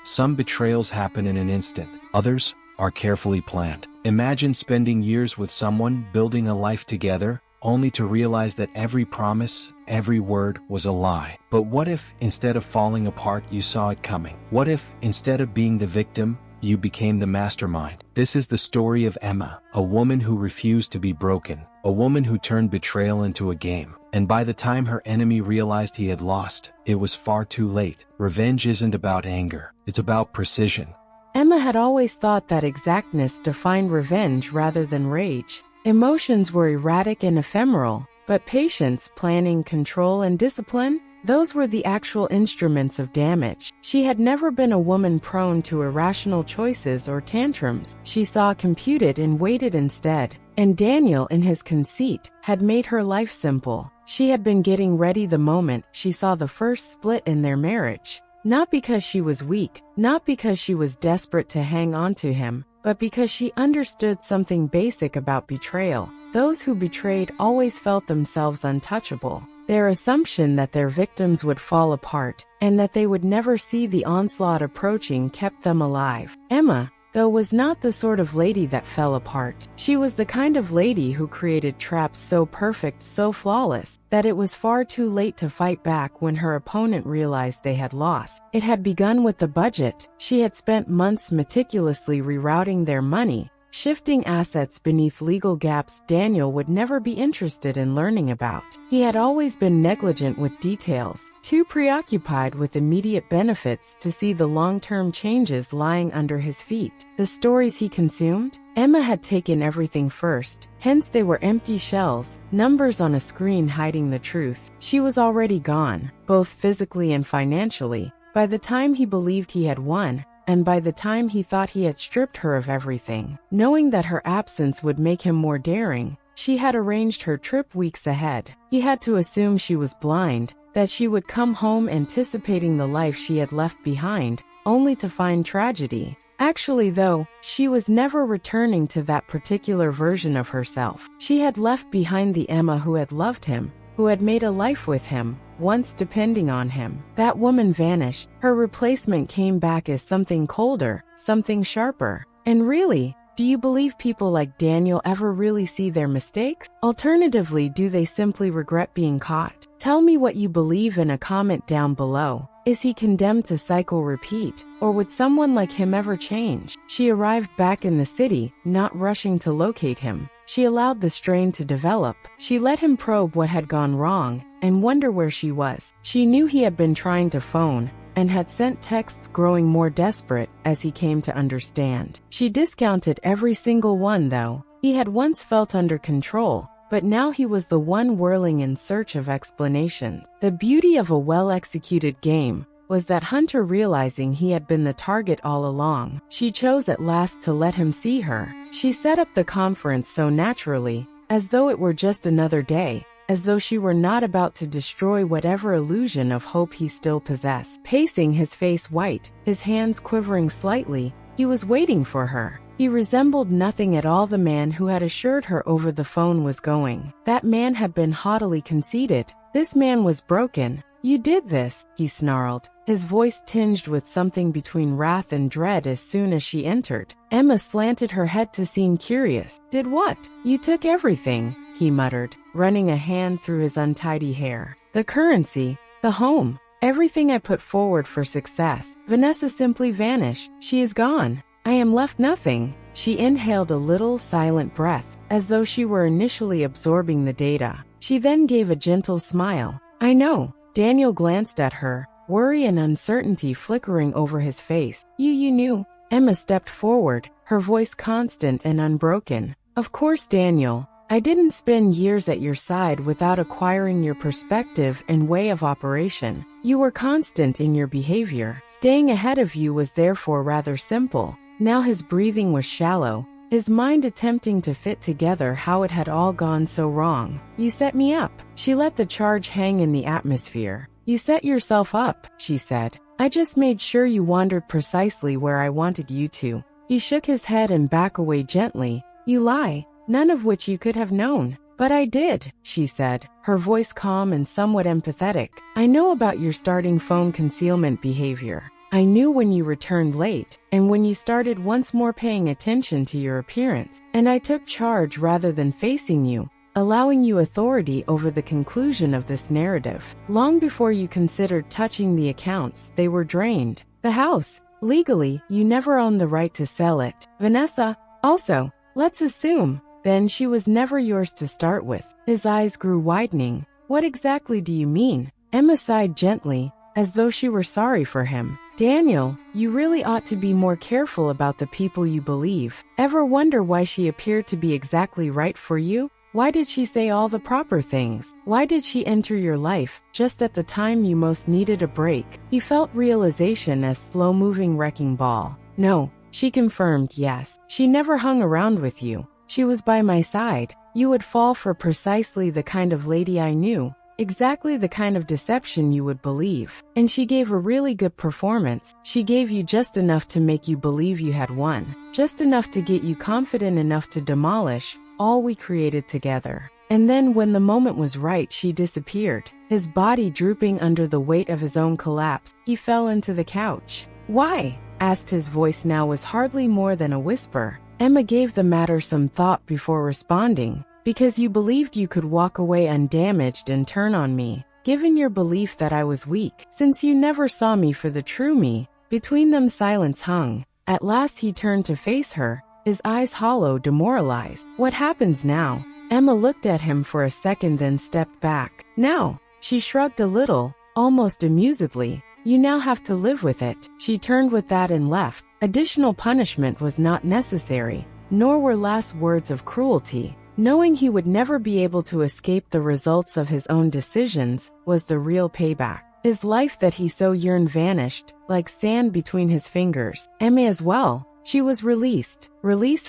Some betrayals happen in an instant, others are carefully planned. Imagine spending years with someone, building a life together, only to realize that every promise, every word was a lie. But what if, instead of falling apart, you saw it coming? What if, instead of being the victim, you became the mastermind? This is the story of Emma, a woman who refused to be broken, a woman who turned betrayal into a game. And by the time her enemy realized he had lost, it was far too late. Revenge isn't about anger, it's about precision. Emma had always thought that exactness defined revenge rather than rage. Emotions were erratic and ephemeral, but patience, planning, control, and discipline, those were the actual instruments of damage. She had never been a woman prone to irrational choices or tantrums. She saw computed and waited instead. And Daniel, in his conceit, had made her life simple. She had been getting ready the moment she saw the first split in their marriage. Not because she was weak, not because she was desperate to hang on to him, but because she understood something basic about betrayal. Those who betrayed always felt themselves untouchable. Their assumption that their victims would fall apart, and that they would never see the onslaught approaching, kept them alive. Emma, though, was not the sort of lady that fell apart. She was the kind of lady who created traps so perfect, so flawless, that it was far too late to fight back when her opponent realized they had lost. It had begun with the budget. She had spent months meticulously rerouting their money, shifting assets beneath legal gaps Daniel would never be interested in learning about. He had always been negligent with details, too preoccupied with immediate benefits to see the long-term changes lying under his feet. The stories he consumed? Emma had taken everything first, hence they were empty shells, numbers on a screen hiding the truth. She was already gone, both physically and financially, by the time he believed he had won, and by the time he thought he had stripped her of everything. Knowing that her absence would make him more daring, she had arranged her trip weeks ahead. He had to assume she was blind, that she would come home anticipating the life she had left behind, only to find tragedy. Actually, though, she was never returning to that particular version of herself. She had left behind the Emma who had loved him, who had made a life with him, once depending on him. That woman vanished. Her replacement came back as something colder, something sharper. And really, do you believe people like Daniel ever really see their mistakes? Alternatively, do they simply regret being caught? Tell me what you believe in a comment down below. Is he condemned to cycle repeat, or would someone like him ever change? She arrived back in the city, not rushing to locate him. She allowed the strain to develop. She let him probe what had gone wrong, and wonder where she was. She knew he had been trying to phone, and had sent texts growing more desperate as he came to understand. She discounted every single one, though. He had once felt under control, but now he was the one whirling in search of explanations. The beauty of a well-executed game was that Hunter, realizing he had been the target all along, she chose at last to let him see her. She set up the conference so naturally, as though it were just another day, as though she were not about to destroy whatever illusion of hope he still possessed. Pacing, his face white, his hands quivering slightly, he was waiting for her. He resembled nothing at all the man who had assured her over the phone was going. That man had been haughtily conceited. This man was broken. "You did this," he snarled, his voice tinged with something between wrath and dread. As soon as she entered, Emma slanted her head to seem curious. "Did what?" "You took everything," he muttered, running a hand through his untidy hair. "The currency, the home, everything I put forward for success. Vanessa simply vanished. She is gone. I am left nothing." She inhaled a little silent breath, as though she were initially absorbing the data. She then gave a gentle smile. "I know." Daniel glanced at her, worry and uncertainty flickering over his face. You knew?" Emma stepped forward, her voice constant and unbroken. "Of course, Daniel. I didn't spend years at your side without acquiring your perspective and way of operation. You were constant in your behavior. Staying ahead of you was therefore rather simple." Now his breathing was shallow, his mind attempting to fit together how it had all gone so wrong. "You set me up." She let the charge hang in the atmosphere. "You set yourself up," she said. "I just made sure you wandered precisely where I wanted you to." He shook his head and back away gently. "You lie, none of which you could have known." "But I did," she said, her voice calm and somewhat empathetic. "I know about your starting phone concealment behavior. I knew when you returned late, and when you started once more paying attention to your appearance, and I took charge rather than facing you, allowing you authority over the conclusion of this narrative. Long before you considered touching the accounts, they were drained. The house, legally, you never owned the right to sell it. Vanessa, also, let's assume, then she was never yours to start with. His eyes grew widening. What exactly do you mean? Emma sighed gently, as though she were sorry for him. Daniel, you really ought to be more careful about the people you believe. Ever wonder why she appeared to be exactly right for you? Why did she say all the proper things? Why did she enter your life just at the time you most needed a break? He felt realization as slow-moving wrecking ball. No, she confirmed, yes. She never hung around with you. She was by my side. You would fall for precisely the kind of lady I knew. Exactly the kind of deception you would believe. And she gave a really good performance. She gave you just enough to make you believe you had won. Just enough to get you confident enough to demolish all we created together. And then when the moment was right, she disappeared. His body drooping under the weight of his own collapse, he fell into the couch. Why? Asked. His voice now was hardly more than a whisper. Emma gave the matter some thought before responding. Because you believed you could walk away undamaged and turn on me. Given your belief that I was weak, since you never saw me for the true me. Between them silence hung. At last he turned to face her, his eyes hollow, demoralized. What happens now? Emma looked at him for a second, then stepped back. Now, she shrugged a little, almost amusedly. You now have to live with it. She turned with that and left. Additional punishment was not necessary, nor were last words of cruelty. Knowing he would never be able to escape the results of his own decisions was the real payback. His life that he so yearned vanished, like sand between his fingers. Emma as well. She was released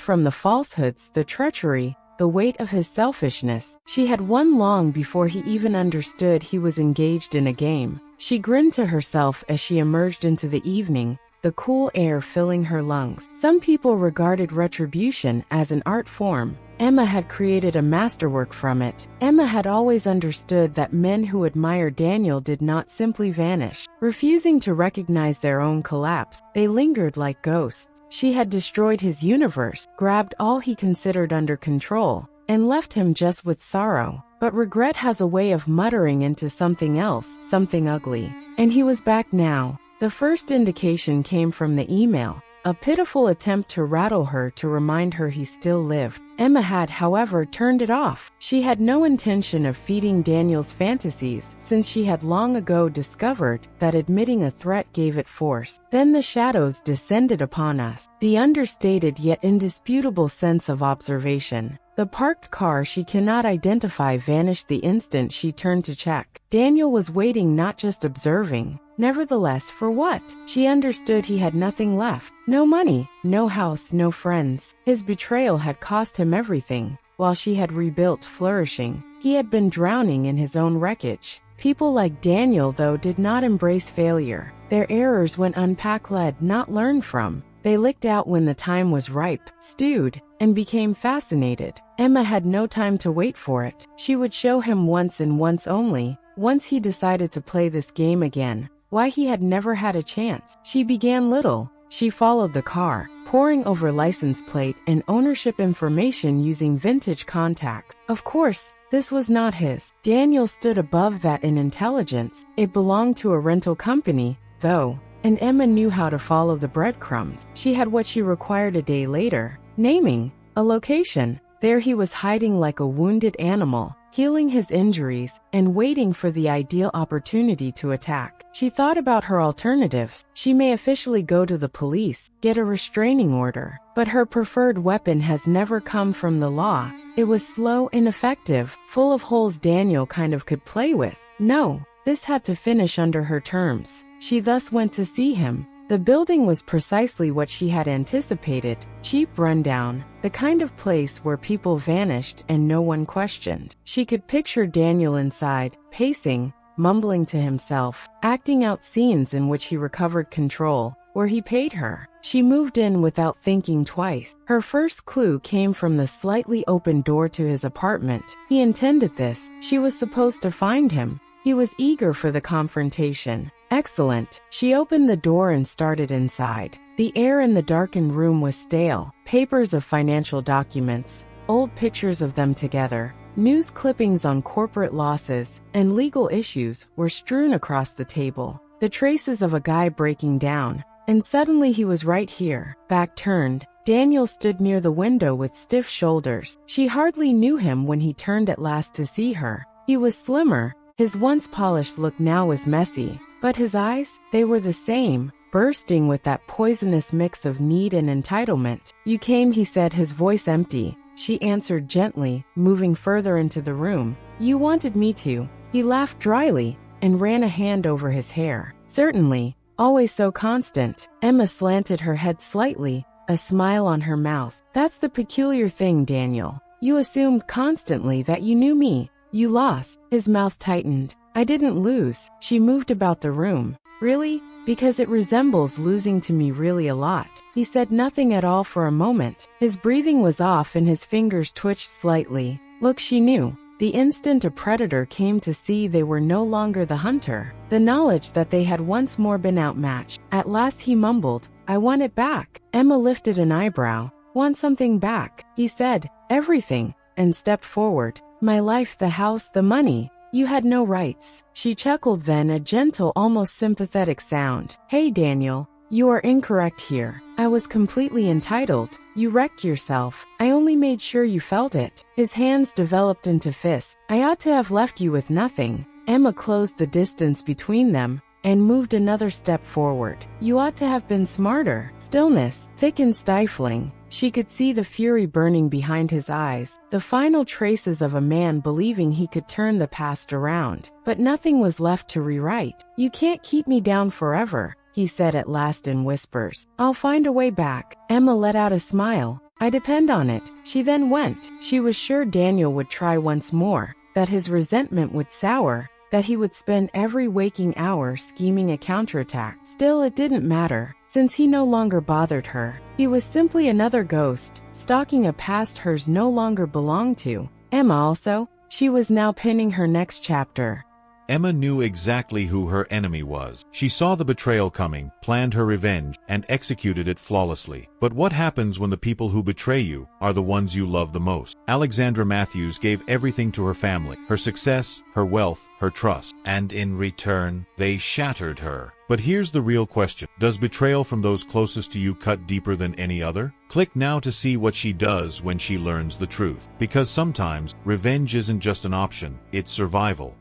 from the falsehoods, the treachery, the weight of his selfishness. She had won long before he even understood he was engaged in a game. She grinned to herself as she emerged into the evening, the cool air filling her lungs. Some people regarded retribution as an art form. Emma had created a masterwork from it. Emma had always understood that men who admired Daniel did not simply vanish. Refusing to recognize their own collapse, they lingered like ghosts. She had destroyed his universe, grabbed all he considered under control, and left him just with sorrow. But regret has a way of muttering into something else, something ugly. And he was back now. The first indication came from the email. A pitiful attempt to rattle her, to remind her he still lived. Emma had, however, turned it off. She had no intention of feeding Daniel's fantasies, since she had long ago discovered that admitting a threat gave it force. Then the shadows descended upon us. The understated yet indisputable sense of observation. The parked car she cannot identify vanished the instant she turned to check. Daniel was waiting, not just observing. Nevertheless, for what? She understood he had nothing left. No money, no house, no friends. His betrayal had cost him everything. While she had rebuilt flourishing, he had been drowning in his own wreckage. People like Daniel, though, did not embrace failure. Their errors went unpacked, not learned from. They licked out when the time was ripe, stewed, and became fascinated. Emma had no time to wait for it. She would show him once and once only. Once he decided to play this game again, why he had never had a chance. She began little. She followed the car, poring over license plate and ownership information using vintage contacts. Of course, this was not his. Daniel stood above that in intelligence. It belonged to a rental company, though. And Emma knew how to follow the breadcrumbs. She had what she required a day later. Naming a location. There he was, hiding like a wounded animal, healing his injuries, and waiting for the ideal opportunity to attack. She thought about her alternatives. She may officially go to the police, get a restraining order. But her preferred weapon has never come from the law. It was slow, ineffective, full of holes Daniel kind of could play with. No, this had to finish under her terms. She thus went to see him. The building was precisely what she had anticipated, cheap, rundown, the kind of place where people vanished and no one questioned. She could picture Daniel inside, pacing, mumbling to himself, acting out scenes in which he recovered control, where he paid her. She moved in without thinking twice. Her first clue came from the slightly open door to his apartment. He intended this. She was supposed to find him. He was eager for the confrontation. Excellent. She opened the door and started inside. The air in the darkened room was stale. Papers of financial documents, old pictures of them together, news clippings on corporate losses, and legal issues were strewn across the table. The traces of a guy breaking down. And suddenly he was right here. Back turned, Daniel stood near the window with stiff shoulders. She hardly knew him when he turned at last to see her. He was slimmer. His once polished look now was messy. But his eyes, they were the same, bursting with that poisonous mix of need and entitlement. You came, he said, his voice empty. She answered gently, moving further into the room. You wanted me to. He laughed dryly and ran a hand over his hair. Certainly, always so constant. Emma slanted her head slightly, a smile on her mouth. That's the peculiar thing, Daniel. You assumed constantly that you knew me. You lost. His mouth tightened. I didn't lose. She moved about the room. Really? Because it resembles losing to me really a lot. He said nothing at all for a moment. His breathing was off and his fingers twitched slightly. Look, she knew. The instant a predator came to see they were no longer the hunter. The knowledge that they had once more been outmatched. At last he mumbled, I want it back. Emma lifted an eyebrow. Want something back? He said, everything, and stepped forward. My life, the house, the money. You had no rights. She chuckled then, a gentle, almost sympathetic sound. Hey, Daniel, you are incorrect here. I was completely entitled. You wrecked yourself. I only made sure you felt it. His hands developed into fists. I ought to have left you with nothing. Emma closed the distance between them and moved another step forward. You ought to have been smarter. Stillness, thick and stifling. She could see the fury burning behind his eyes, the final traces of a man believing he could turn the past around. But nothing was left to rewrite. You can't keep me down forever, he said at last in whispers. I'll find a way back. Emma let out a smile. I depend on it. She then went. She was sure Daniel would try once more, that his resentment would sour, that he would spend every waking hour scheming a counterattack. Still, it didn't matter, since he no longer bothered her. He was simply another ghost, stalking a past hers no longer belonged to. Emma also, she was now pinning her next chapter. Emma knew exactly who her enemy was. She saw the betrayal coming, planned her revenge, and executed it flawlessly. But what happens when the people who betray you are the ones you love the most? Alexandra Matthews gave everything to her family, her success, her wealth, her trust. And in return, they shattered her. But here's the real question. Does betrayal from those closest to you cut deeper than any other? Click now to see what she does when she learns the truth. Because sometimes, revenge isn't just an option, it's survival.